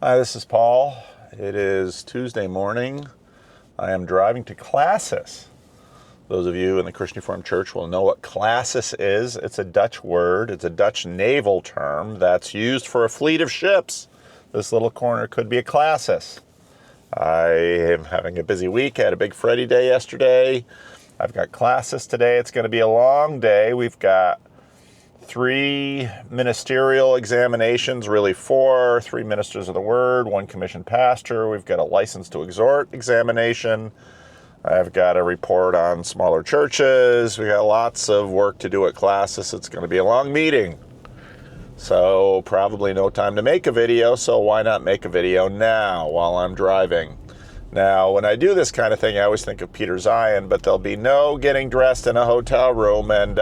Hi, this is Paul. It is Tuesday morning. I am driving to Classis. Those of you in the Christian Reformed Church will know what Classis is. It's a Dutch word. It's a Dutch naval term that's used for a fleet of ships. This little corner could be a Classis. I am having a busy week. I had a big Freddy day yesterday. I've got Classis today. It's going to be a long day. We've got 3 ministerial examinations, really 4, 3 ministers of the word, 1 commissioned pastor. We've got a license to exhort examination. I've got a report on smaller churches. We got lots of work to do at Classis. It's going to be a long meeting. So probably no time to make a video, so why not make a video now while I'm driving? Now, when I do this kind of thing, I always think of Peter Zion, but there'll be no getting dressed in a hotel room and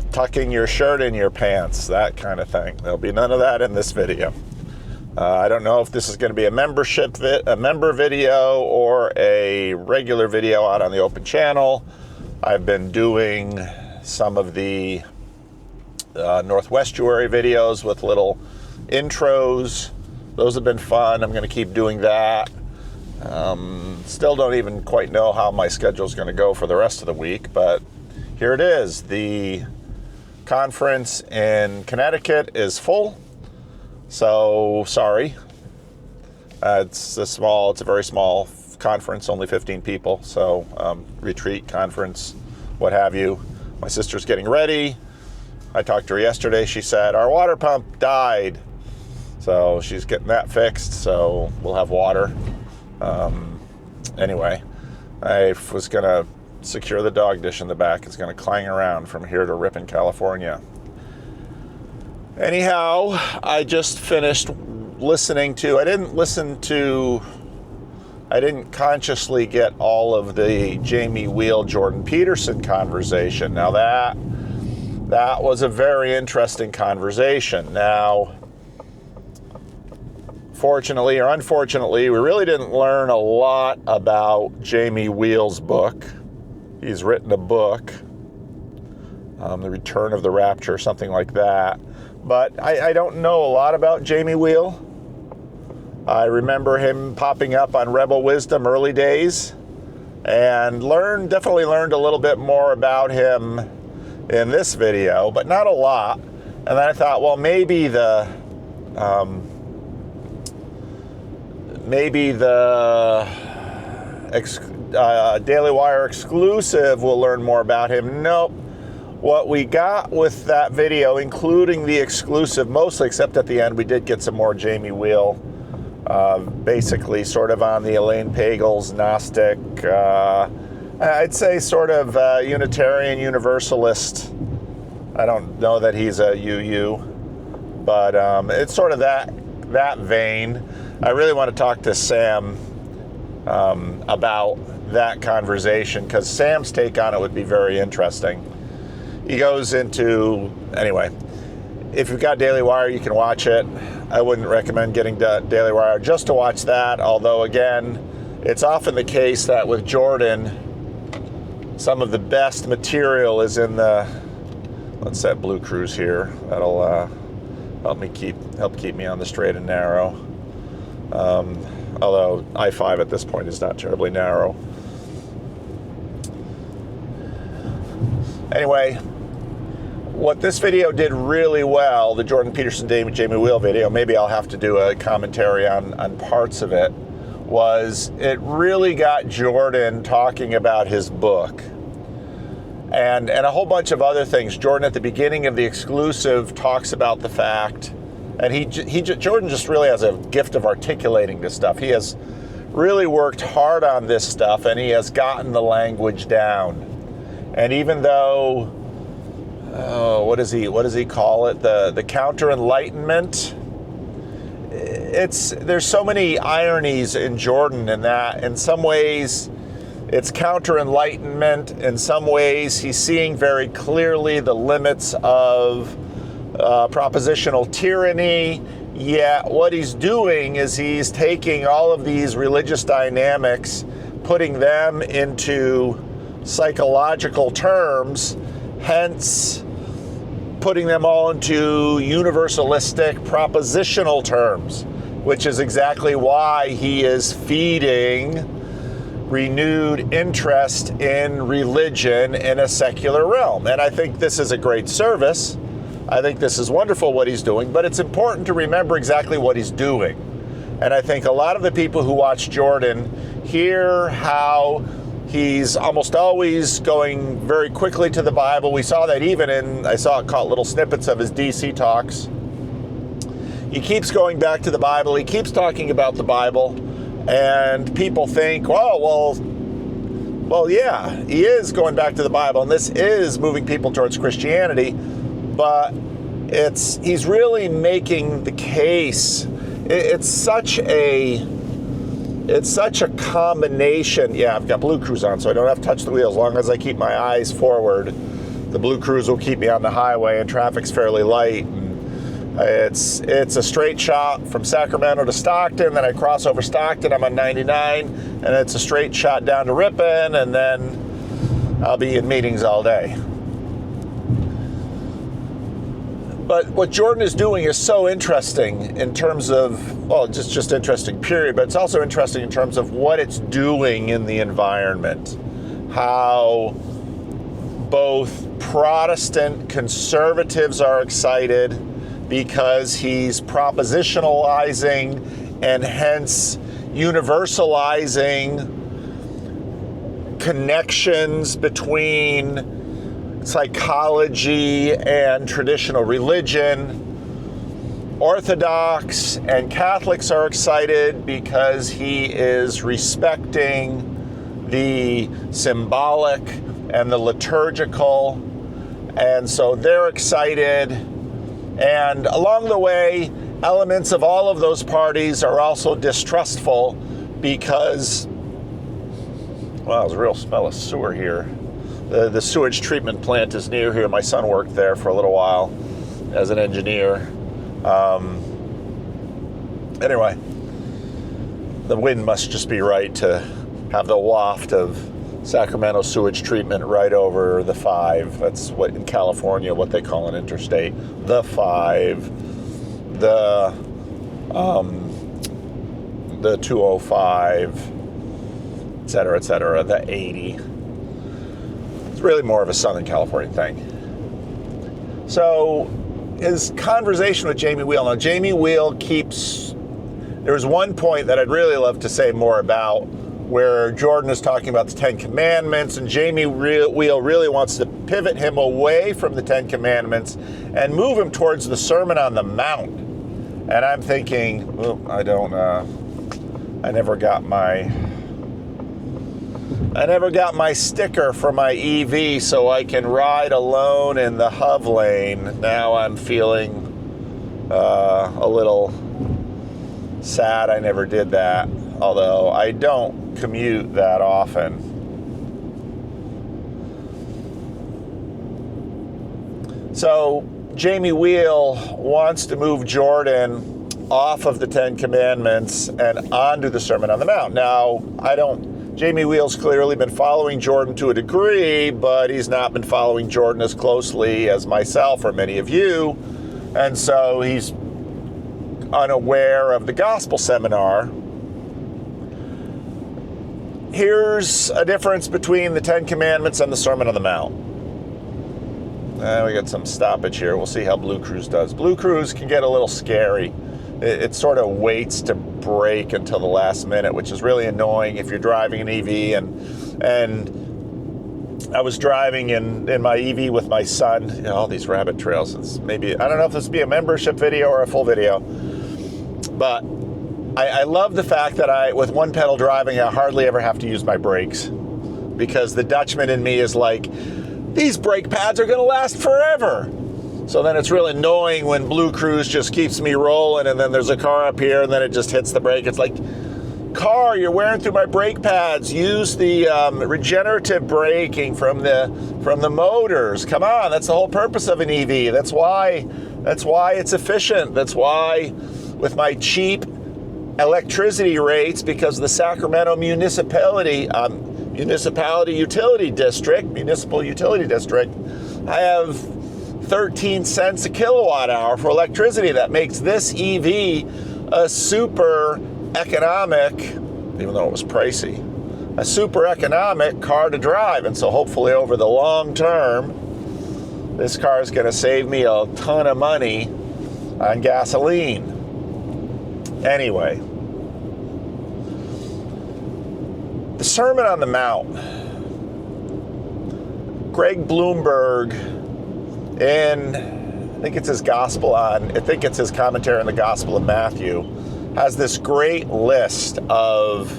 tucking your shirt in your pants, that kind of thing. There'll be none of that in this video. I don't know if this is going to be a member video or a regular video out on the open channel. I've been doing some of the Northwestuary videos with little intros. Those have been fun. I'm going to keep doing that. Still don't even quite know how my schedule is going to go for the rest of the week, but here it is. The conference in Connecticut is full, so sorry. It's a very small conference, only 15 people, so retreat, conference, what have you. My sister's getting ready. I talked to her yesterday. She said, our water pump died, so she's getting that fixed, so we'll have water. Anyway, I was going to secure the dog dish in the back. It's going to clang around from here to Ripon, California. Anyhow, I just finished listening to, I didn't consciously get all of the Jamie Wheal, Jordan Peterson conversation. Now that was a very interesting conversation. Now, fortunately or unfortunately, we really didn't learn a lot about Jamie Wheal's book. He's written a book, The Return of the Rapture, something like that. But I don't know a lot about Jamie Wheal. I remember him popping up on Rebel Wisdom early days, and definitely learned a little bit more about him in this video, but not a lot. And then I thought, well, maybe the Daily Wire exclusive will learn more about him. Nope. What we got with that video, including the exclusive, mostly except at the end, we did get some more Jamie Wheal, basically sort of on the Elaine Pagel's Gnostic, I'd say sort of Unitarian Universalist. I don't know that he's a UU, but it's sort of that vein. I really want to talk to Sam about that conversation, because Sam's take on it would be very interesting. He goes into, anyway, if you've got Daily Wire, you can watch it. I wouldn't recommend getting Daily Wire just to watch that, although, again, it's often the case that with Jordan, some of the best material is in the, let's set Blue Cruise here. That'll help keep me on the straight and narrow. Although I-5 at this point is not terribly narrow. Anyway, what this video did really well, the Jordan Peterson Jamie Wheal video, maybe I'll have to do a commentary on parts of it, was it really got Jordan talking about his book and a whole bunch of other things. Jordan at the beginning of the exclusive talks about the fact, and Jordan just really has a gift of articulating this stuff. He has really worked hard on this stuff, and he has gotten the language down. And even though, what does he call it? The counter-enlightenment. There's so many ironies in Jordan in that. In some ways, it's counter-enlightenment. In some ways, he's seeing very clearly the limits of propositional tyranny. Yet what he's doing is he's taking all of these religious dynamics, putting them into psychological terms, hence putting them all into universalistic propositional terms, which is exactly why he is feeding renewed interest in religion in a secular realm. And I think this is a great service. I think this is wonderful what he's doing, but it's important to remember exactly what he's doing. And I think a lot of the people who watch Jordan hear how he's almost always going very quickly to the Bible. We saw that even I saw it caught little snippets of his DC talks. He keeps going back to the Bible. He keeps talking about the Bible. And people think, well, yeah, he is going back to the Bible, and this is moving people towards Christianity, but he's really making the case. It's such a combination. Yeah, I've got Blue Cruise on, so I don't have to touch the wheel. As long as I keep my eyes forward, the Blue Cruise will keep me on the highway, and traffic's fairly light. It's a straight shot from Sacramento to Stockton, then I cross over Stockton, I'm on 99, and it's a straight shot down to Ripon, and then I'll be in meetings all day. But what Jordan is doing is so interesting in terms of, well, just interesting, period, but it's also interesting in terms of what it's doing in the environment. How both Protestant conservatives are excited because he's propositionalizing and hence universalizing connections between psychology and traditional religion. Orthodox and Catholics are excited because he is respecting the symbolic and the liturgical, and so they're excited. And along the way, elements of all of those parties are also distrustful because, well, there's a real smell of sewer here. The sewage treatment plant is near here. My son worked there for a little while as an engineer. Anyway, the wind must just be right to have the waft of Sacramento sewage treatment right over the 5. That's what in California, what they call an interstate. The 5, the 205, et cetera, the 80. It's really more of a Southern California thing. So his conversation with Jamie Wheal. Now, Jamie Wheal there's one point that I'd really love to say more about, where Jordan is talking about the 10 Commandments, and Jamie Wheal really wants to pivot him away from the 10 Commandments and move him towards the Sermon on the Mount. And I'm thinking, I never got my sticker for my EV so I can ride alone in the HOV lane. Now I'm feeling a little sad I never did that, although I don't commute that often. So Jamie Wheal wants to move Jordan off of the 10 Commandments and onto the Sermon on the Mount. Now, Jamie Wheal's clearly been following Jordan to a degree, but he's not been following Jordan as closely as myself or many of you. And so he's unaware of the gospel seminar. Here's a difference between the 10 Commandments and the Sermon on the Mount. We got some stoppage here. We'll see how Blue Cruise does. Blue Cruise can get a little scary. It sort of waits to brake until the last minute, which is really annoying if you're driving an EV. And I was driving in my EV with my son. All these rabbit trails. I don't know if this would be a membership video or a full video, but I love the fact that with one pedal driving, I hardly ever have to use my brakes, because the Dutchman in me is like, these brake pads are going to last forever. So then it's really annoying when Blue Cruise just keeps me rolling, and then there's a car up here, and then it just hits the brake. It's like, car, you're wearing through my brake pads. Use the regenerative braking from the motors. Come on, that's the whole purpose of an EV. That's why it's efficient. That's why with my cheap electricity rates, because the Sacramento municipal utility district, I have 13 cents a kilowatt hour for electricity. That makes this EV a super economic, even though it was pricey, a super economic car to drive. And so hopefully over the long term, this car is going to save me a ton of money on gasoline. Anyway, the Sermon on the Mount. Greg Bloomberg, I think it's his commentary on the Gospel of Matthew, has this great list of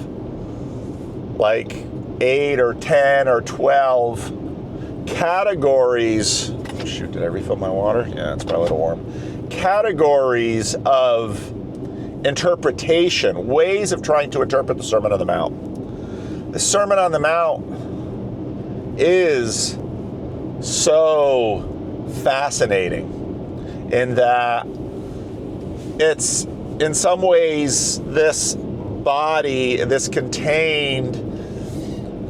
like 8 or 10 or 12 categories. Shoot, did I refill my water? Yeah, it's probably a little warm. Categories of interpretation, ways of trying to interpret the Sermon on the Mount. The Sermon on the Mount is so fascinating in that it's in some ways this contained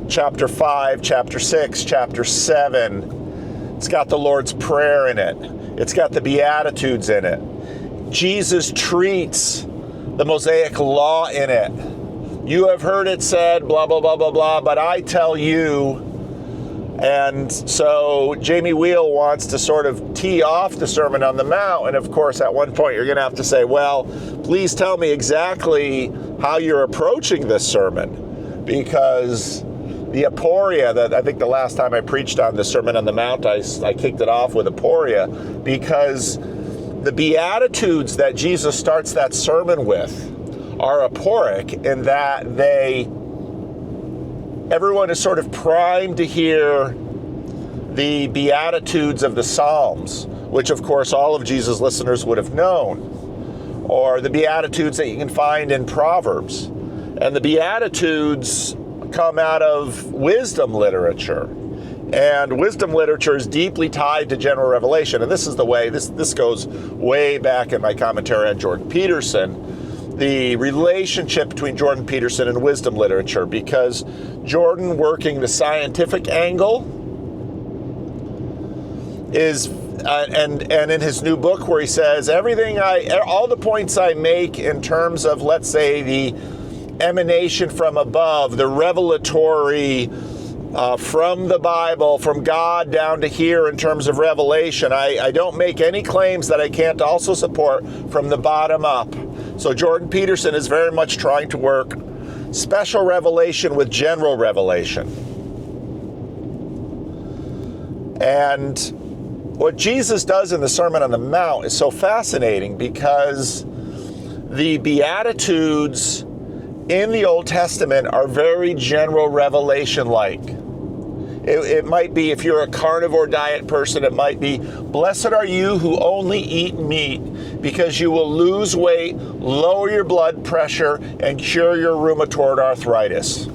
chapter 5, chapter 6, chapter 7. It's got the Lord's Prayer in it. It's got the Beatitudes in it. Jesus treats the Mosaic Law in it. You have heard it said, blah, blah, blah, blah, blah, but I tell you. And so Jamie Wheal wants to sort of tee off the Sermon on the Mount. And of course, at one point, you're going to have to say, well, please tell me exactly how you're approaching this sermon. Because the aporia, that I think the last time I preached on the Sermon on the Mount, I kicked it off with aporia, because the Beatitudes that Jesus starts that sermon with are aporic in that everyone is sort of primed to hear the Beatitudes of the Psalms, which of course all of Jesus' listeners would have known, or the Beatitudes that you can find in Proverbs. And the Beatitudes come out of wisdom literature. And wisdom literature is deeply tied to general revelation. And this is the way, this goes way back in my commentary on Jordan Peterson, the relationship between Jordan Peterson and wisdom literature, because Jordan, working the scientific angle, is and in his new book where he says all the points I make in terms of, let's say, the emanation from above, the revelatory from the Bible, from God down to here in terms of revelation, I don't make any claims that I can't also support from the bottom up. So Jordan Peterson is very much trying to work special revelation with general revelation. And what Jesus does in the Sermon on the Mount is so fascinating, because the Beatitudes in the Old Testament are very general revelation-like. It might be, if you're a carnivore diet person, it might be, blessed are you who only eat meat, because you will lose weight, lower your blood pressure, and cure your rheumatoid arthritis.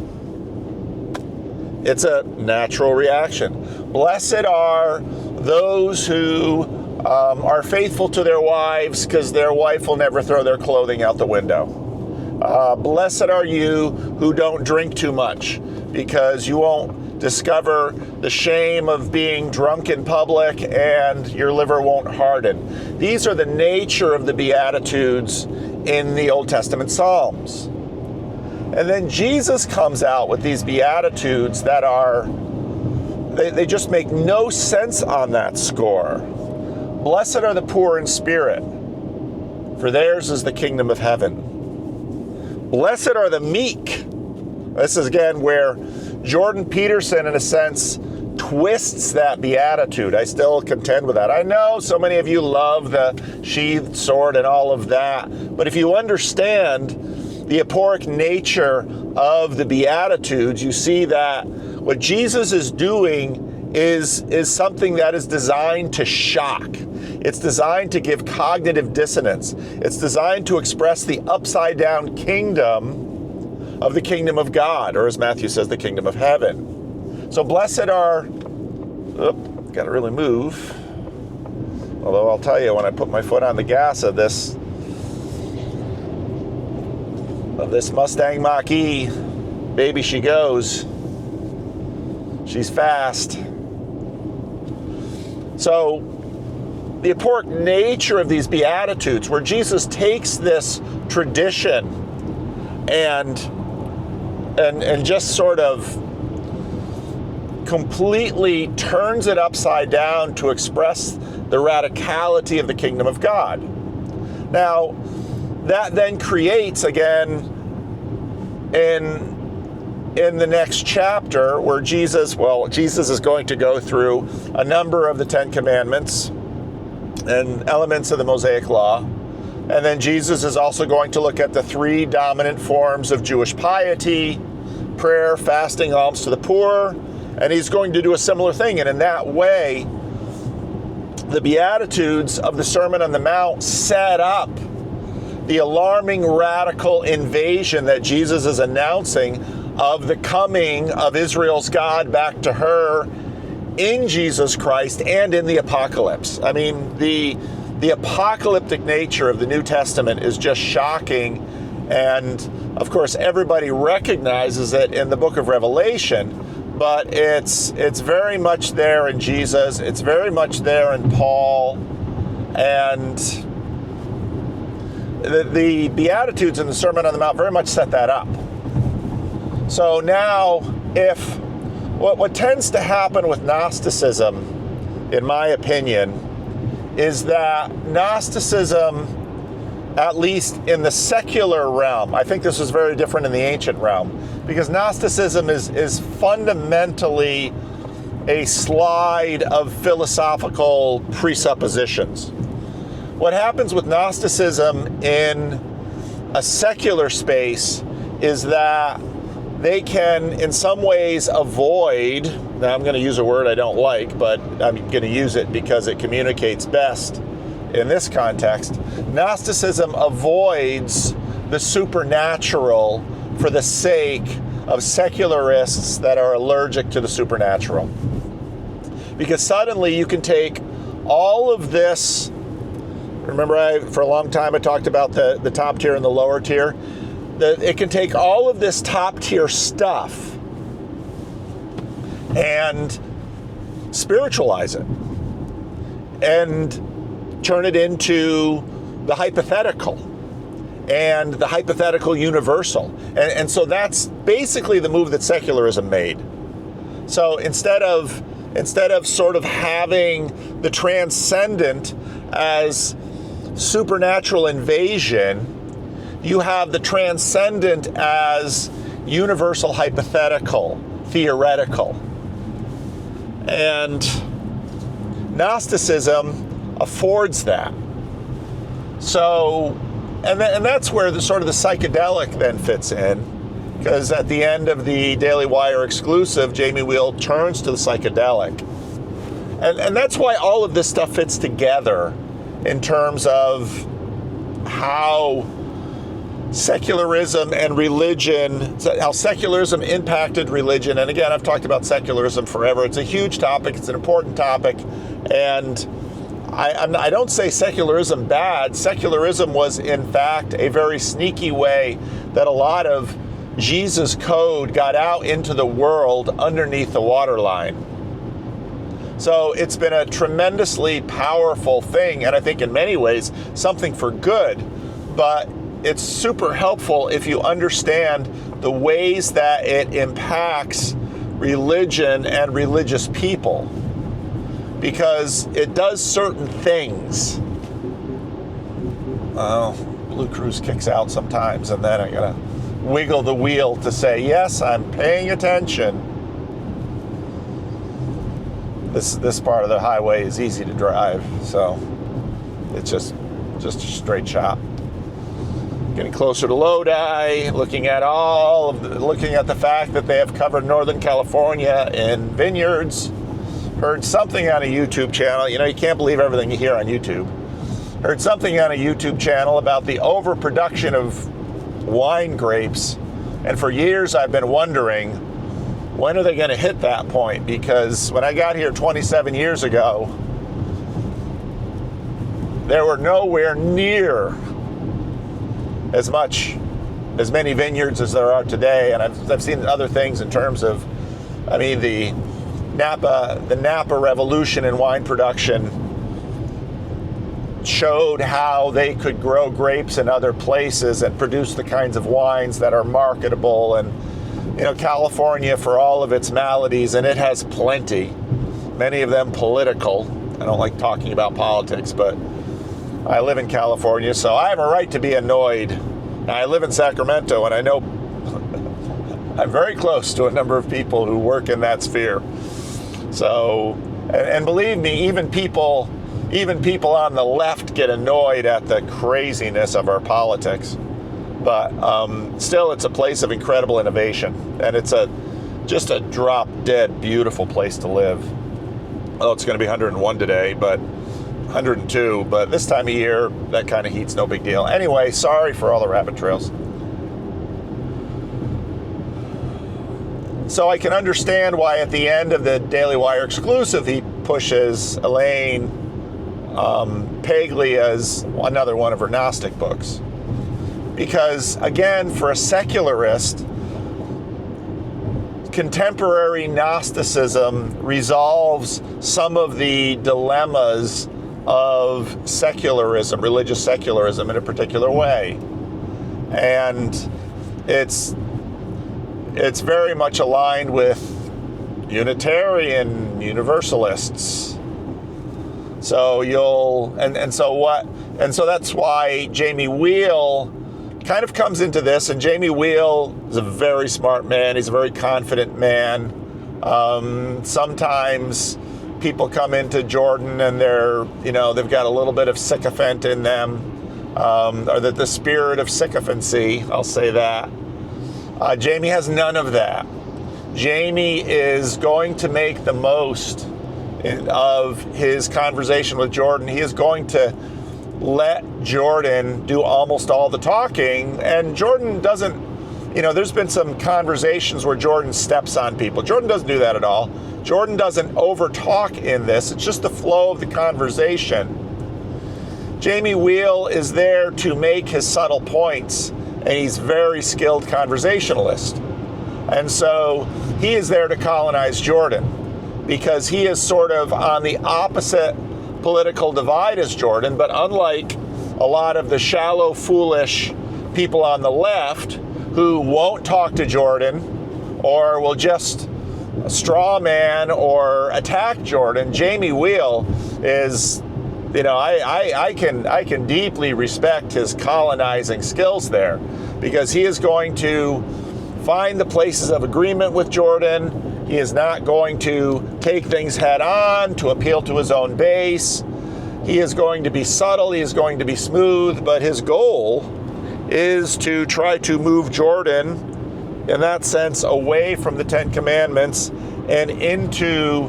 It's a natural reaction. Blessed are those who are faithful to their wives, because their wife will never throw their clothing out the window. Blessed are you who don't drink too much, because you won't discover the shame of being drunk in public and your liver won't harden. These are the nature of the Beatitudes in the Old Testament Psalms. And then Jesus comes out with these Beatitudes that they just make no sense on that score. Blessed are the poor in spirit, for theirs is the kingdom of heaven. Blessed are the meek. This is again where Jordan Peterson, in a sense, twists that beatitude. I still contend with that. I know so many of you love the sheathed sword and all of that, but if you understand the aporic nature of the Beatitudes, you see that what Jesus is doing is something that is designed to shock. It's designed to give cognitive dissonance. It's designed to express the upside-down kingdom of the kingdom of God, or as Matthew says, the kingdom of heaven. So blessed are, got to really move. Although I'll tell you, when I put my foot on the gas of this Mustang Mach-E, baby, she goes. She's fast. So the important nature of these Beatitudes, where Jesus takes this tradition and just sort of completely turns it upside down to express the radicality of the kingdom of God. Now, that then creates, again, in the next chapter, where Jesus is going to go through a number of the Ten Commandments and elements of the Mosaic Law. And then Jesus is also going to look at the three dominant forms of Jewish piety: prayer, fasting, alms to the poor. And he's going to do a similar thing. And in that way, the Beatitudes of the Sermon on the Mount set up the alarming radical invasion that Jesus is announcing of the coming of Israel's God back to her in Jesus Christ and in the apocalypse. I mean, the apocalyptic nature of the New Testament is just shocking. And of course, everybody recognizes it in the book of Revelation, but it's very much there in Jesus. It's very much there in Paul. And the Beatitudes in the Sermon on the Mount very much set that up. So now, what tends to happen with Gnosticism, in my opinion, is that Gnosticism, at least in the secular realm, I think this was very different in the ancient realm, because Gnosticism is fundamentally a slide of philosophical presuppositions. What happens with Gnosticism in a secular space is that they can, in some ways, avoid, now I'm going to use a word I don't like, but I'm going to use it because it communicates best in this context. Gnosticism avoids the supernatural for the sake of secularists that are allergic to the supernatural. Because suddenly you can take all of this, remember for a long time I talked about the top tier and the lower tier? It can take all of this top tier stuff and spiritualize it and turn it into the hypothetical and the hypothetical universal. And so that's basically the move that secularism made. So instead of sort of having the transcendent as supernatural invasion, you have the transcendent as universal hypothetical, theoretical. And Gnosticism affords that. So, and that's where the sort of the psychedelic then fits in, because at the end of the Daily Wire exclusive, Jamie Wheal turns to the psychedelic. And that's why all of this stuff fits together in terms of how secularism and religion, how secularism impacted religion. And again, I've talked about secularism forever. It's a huge topic. It's an important topic. And I don't say secularism bad. Secularism was, in fact, a very sneaky way that a lot of Jesus' code got out into the world underneath the waterline. So it's been a tremendously powerful thing, and I think in many ways something for good. But it's super helpful if you understand the ways that it impacts religion and religious people, because it does certain things. Blue Cruise kicks out sometimes, and then I gotta wiggle the wheel to say, yes, I'm paying attention. This part of the highway is easy to drive, so it's just a straight shot. Getting closer to Lodi, looking at the fact that they have covered Northern California in vineyards. Heard something on a YouTube channel. You know, you can't believe everything you hear on YouTube. Heard something on a YouTube channel about the overproduction of wine grapes. And for years I've been wondering, when are they going to hit that point? Because when I got here 27 years ago, there were nowhere near as many vineyards as there are today. And I've seen other things in terms of, the Napa revolution in wine production showed how they could grow grapes in other places and produce the kinds of wines that are marketable. And California, for all of its maladies, and it has plenty, many of them political. I don't like talking about politics, but I live in California, so I have a right to be annoyed. Now, I live in Sacramento, and I know I'm very close to a number of people who work in that sphere. So, and believe me, even people on the left get annoyed at the craziness of our politics. But still, it's a place of incredible innovation, and it's just a drop-dead beautiful place to live. Well, it's going to be 101 today, but 102. But this time of year, that kind of heat's no big deal. Anyway, sorry for all the rabbit trails. So I can understand why at the end of the Daily Wire exclusive, he pushes Elaine Paglia's another one of her Gnostic books. Because, again, for a secularist, contemporary Gnosticism resolves some of the dilemmas of secularism, religious secularism, in a particular way. And it's very much aligned with Unitarian Universalists. So so that's why Jamie Wheal kind of comes into this, and Jamie Wheal is a very smart man. He's a very confident man. Sometimes people come into Jordan and they've got a little bit of sycophant in them, or the spirit of sycophancy, I'll say that. Jamie has none of that. Jamie is going to make the most of his conversation with Jordan. He is going to let Jordan do almost all the talking, and Jordan doesn't, there's been some conversations where Jordan steps on people. Jordan doesn't do that at all. Jordan doesn't over-talk in this. It's just the flow of the conversation. Jamie Wheal is there to make his subtle points, and he's very skilled conversationalist. And so he is there to colonize Jordan, because he is sort of on the opposite political divide as Jordan, but unlike a lot of the shallow, foolish people on the left who won't talk to Jordan or will just straw man or attack Jordan, Jamie Wheal is, I can deeply respect his colonizing skills there, because he is going to find the places of agreement with Jordan. He is not going to take things head on to appeal to his own base. He is going to be subtle, he is going to be smooth, but his goal is to try to move Jordan, in that sense, away from the Ten Commandments and into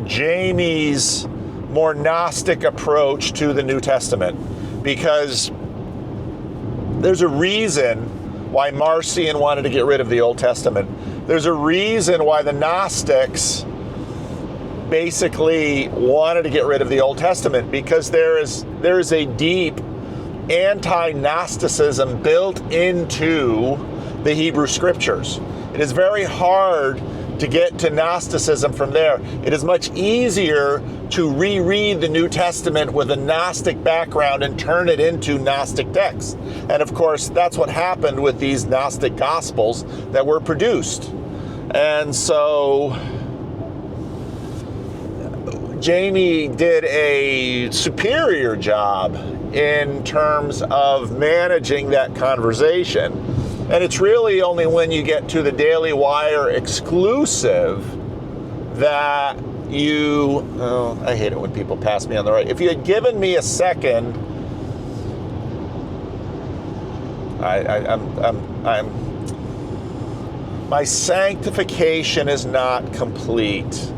Jamie's more Gnostic approach to the New Testament. Because there's a reason why Marcion wanted to get rid of the Old Testament. There's a reason why the Gnostics basically wanted to get rid of the Old Testament, because there is a deep anti-Gnosticism built into the Hebrew Scriptures. It is very hard to get to Gnosticism from there. It is much easier to reread the New Testament with a Gnostic background and turn it into Gnostic texts. And of course, that's what happened with these Gnostic Gospels that were produced. And so Jamie did a superior job in terms of managing that conversation. And it's really only when you get to the Daily Wire exclusive that I hate it when people pass me on the right. If you had given me a second, my sanctification is not complete.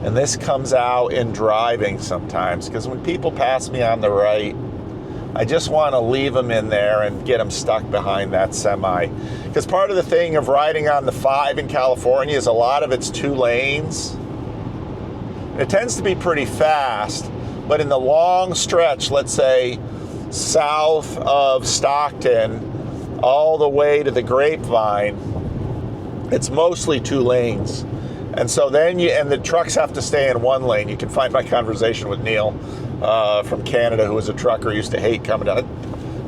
And this comes out in driving sometimes, because when people pass me on the right, I just want to leave them in there and get them stuck behind that semi. Because part of the thing of riding on the 5 in California is a lot of it's 2 lanes. It tends to be pretty fast, but in the long stretch, let's say south of Stockton, all the way to the Grapevine, it's mostly 2 lanes. And so then the trucks have to stay in 1 lane. You can find my conversation with Neil from Canada who was a trucker, used to hate coming down.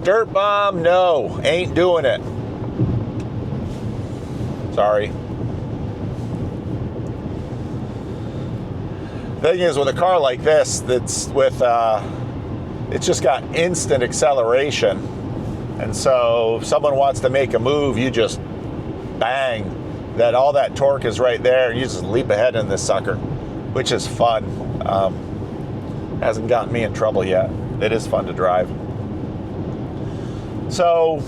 Dirt bomb, no, ain't doing it. Sorry. Thing is, with a car like this, that's with, it's just got instant acceleration. And so if someone wants to make a move, you just bang, all that torque is right there. You just leap ahead in this sucker, which is fun. Hasn't gotten me in trouble yet. It is fun to drive. So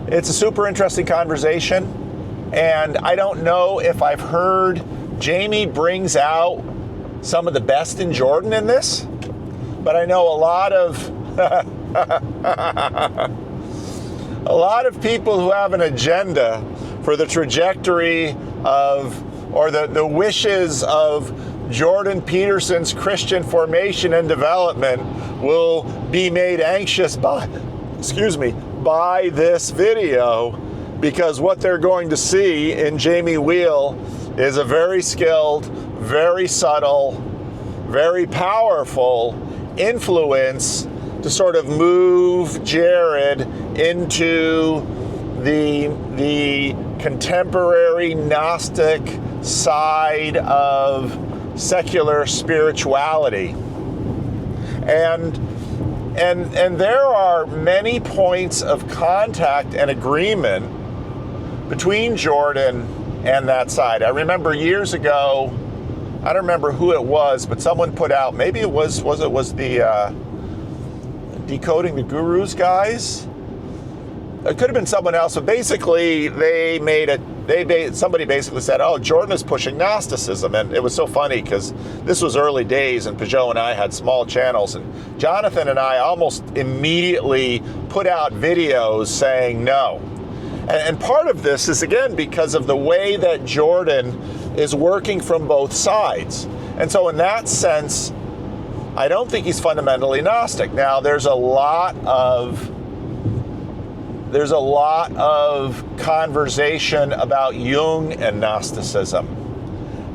it's a super interesting conversation. And I don't know if I've heard Jamie brings out some of the best in Jordan in this, but I know a lot of a lot of people who have an agenda for the trajectory of, or the wishes of Jordan Peterson's Christian formation and development will be made anxious by this video, because what they're going to see in Jamie Wheal is a very skilled, very subtle, very powerful influence to sort of move Jared into the contemporary Gnostic side of secular spirituality. And there are many points of contact and agreement between Jordan and that side. I remember years ago, I don't remember who it was, but someone put out, maybe it was the Decoding the Gurus guys. It could have been someone else, but basically somebody basically said, oh, Jordan is pushing Gnosticism. And it was so funny because this was early days and Peugeot and I had small channels, and Jonathan and I almost immediately put out videos saying no. And part of this is, again, because of the way that Jordan is working from both sides. And so in that sense, I don't think he's fundamentally Gnostic. Now, there's a lot of conversation about Jung and Gnosticism.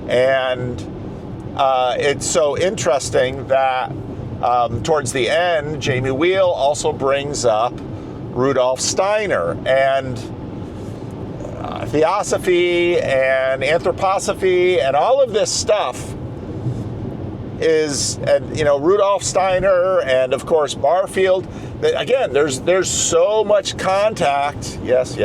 And it's so interesting that towards the end, Jamie Wheal also brings up Rudolf Steiner and theosophy and anthroposophy and all of this stuff is, and Rudolf Steiner and of course Barfield. Again, there's so much contact. Yes.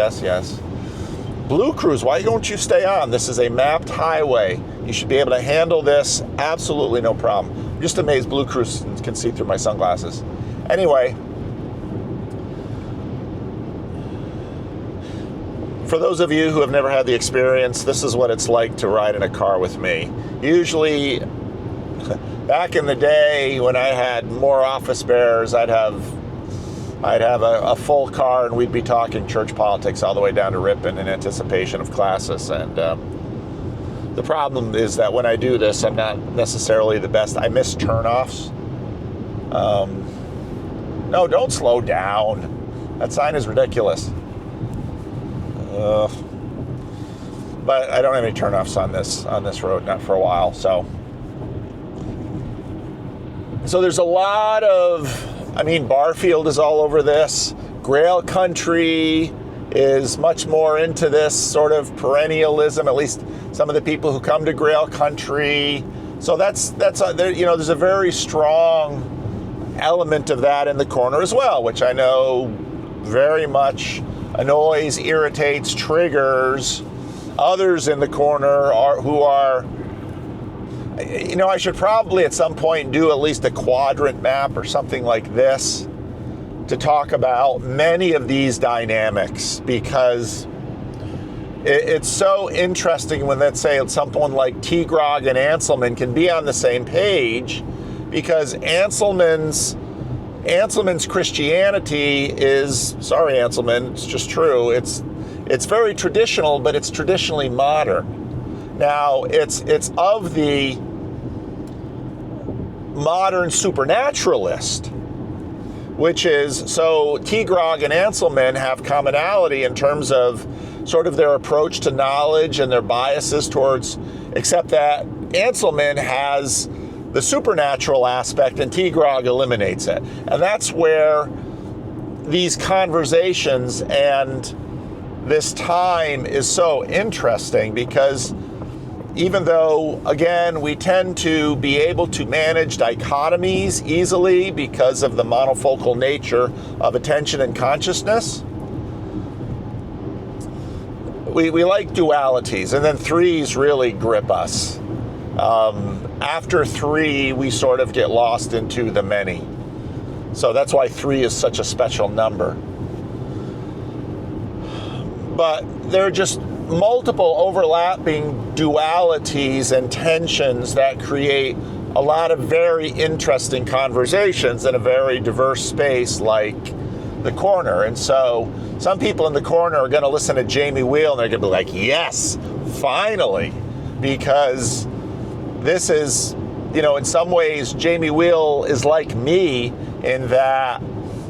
Blue Cruise, why don't you stay on? This is a mapped highway. You should be able to handle this absolutely no problem. I'm just amazed Blue Cruise can see through my sunglasses. Anyway, for those of you who have never had the experience, this is what it's like to ride in a car with me. Usually, back in the day when I had more office bearers, I'd have a full car and we'd be talking church politics all the way down to Ripon in anticipation of classes. And the problem is that when I do this, I'm not necessarily the best. I miss turnoffs. No, don't slow down. That sign is ridiculous. But I don't have any turnoffs on this road, not for a while. So there's a lot of, Barfield is all over this. Grail Country is much more into this sort of perennialism, at least some of the people who come to Grail Country. So there's a very strong element of that in the corner as well, which I know very much annoys, irritates, triggers others in the corner who are, I should probably at some point do at least a quadrant map or something like this to talk about many of these dynamics, because it's so interesting when, let's say, someone like Tegrog and Anselman can be on the same page, because Anselman's Christianity is, sorry Anselman, it's just true, it's very traditional, but it's traditionally modern. Now, it's of the modern supernaturalist, which is, so Tegrog and Anselman have commonality in terms of sort of their approach to knowledge and their biases towards, except that Anselman has the supernatural aspect, and T-Grog eliminates it. And that's where these conversations and this time is so interesting, because even though, again, we tend to be able to manage dichotomies easily because of the monofocal nature of attention and consciousness, we like dualities, and then threes really grip us. After three, we sort of get lost into the many. So that's why three is such a special number. But there are just multiple overlapping dualities and tensions that create a lot of very interesting conversations in a very diverse space like the corner. And so some people in the corner are going to listen to Jamie Wheal and they're going to be like, yes, finally, because this is, in some ways, Jamie Wheal is like me in that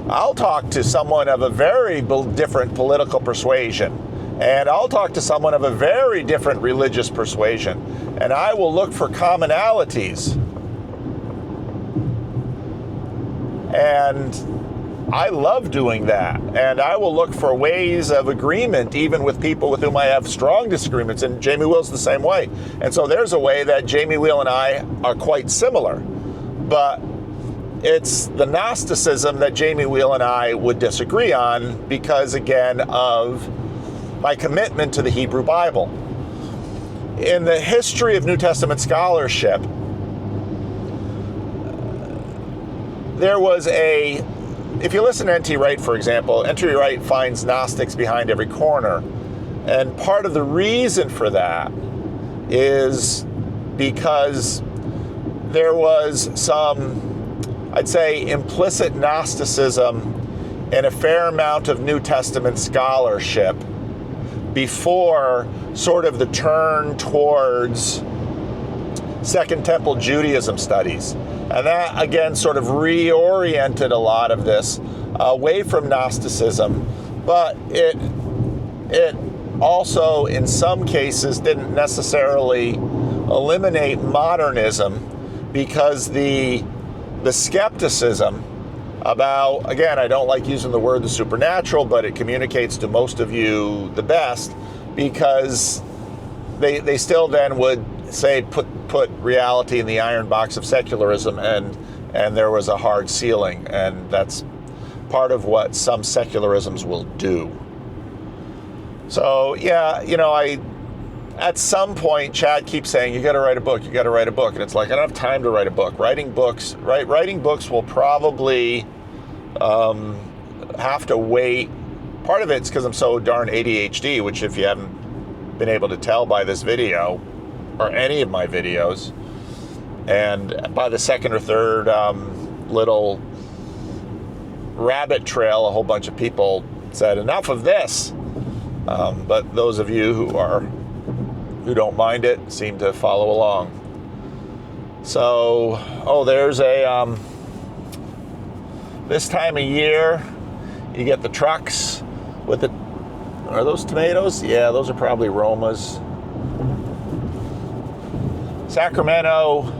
I'll talk to someone of a very different political persuasion, and I'll talk to someone of a very different religious persuasion, and I will look for commonalities. And I love doing that. And I will look for ways of agreement, even with people with whom I have strong disagreements. And Jamie Wheal's the same way. And so there's a way that Jamie Wheal and I are quite similar. But it's the Gnosticism that Jamie Wheal and I would disagree on because, again, of my commitment to the Hebrew Bible. In the history of New Testament scholarship, there was if you listen to N.T. Wright, for example, N.T. Wright finds Gnostics behind every corner. And part of the reason for that is because there was some, I'd say, implicit Gnosticism in a fair amount of New Testament scholarship before sort of the turn towards Second Temple Judaism studies. And that, again, sort of reoriented a lot of this away from Gnosticism, but it also, in some cases, didn't necessarily eliminate modernism, because the skepticism about, again, I don't like using the word the supernatural, but it communicates to most of you the best, because they still then would say put reality in the iron box of secularism, and there was a hard ceiling, and that's part of what some secularisms will do. So yeah, at some point Chad keeps saying, you got to write a book, and it's like, I don't have time to write a book. Writing books will probably have to wait. Part of it's because I'm so darn ADHD, which, if you haven't been able to tell by this video or any of my videos, and by the second or third little rabbit trail, a whole bunch of people said, enough of this. But those of you who don't mind it seem to follow along. So, there's this time of year, you get the trucks with are those tomatoes? Yeah, those are probably Romas. Sacramento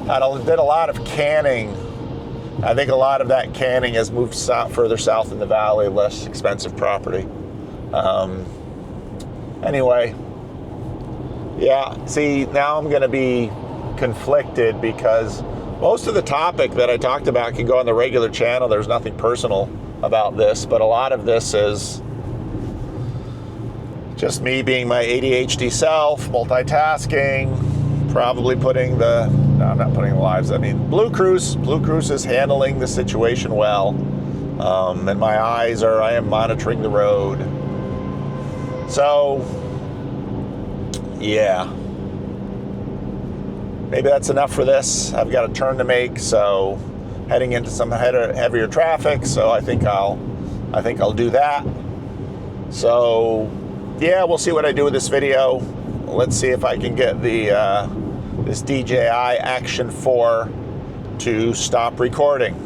did a lot of canning. I think a lot of that canning has moved further south in the valley, less expensive property. Anyway, yeah, see, now I'm going to be conflicted because most of the topic that I talked about can go on the regular channel. There's nothing personal about this, but a lot of this is just me being my ADHD self, multitasking, probably I'm not putting the lives, Blue Cruise is handling the situation well. And my eyes I am monitoring the road. So, yeah. Maybe that's enough for this. I've got a turn to make, so heading into some heavier traffic, so I think I'll do that. So, yeah, we'll see what I do with this video. Let's see if I can get this DJI Action 4 to stop recording.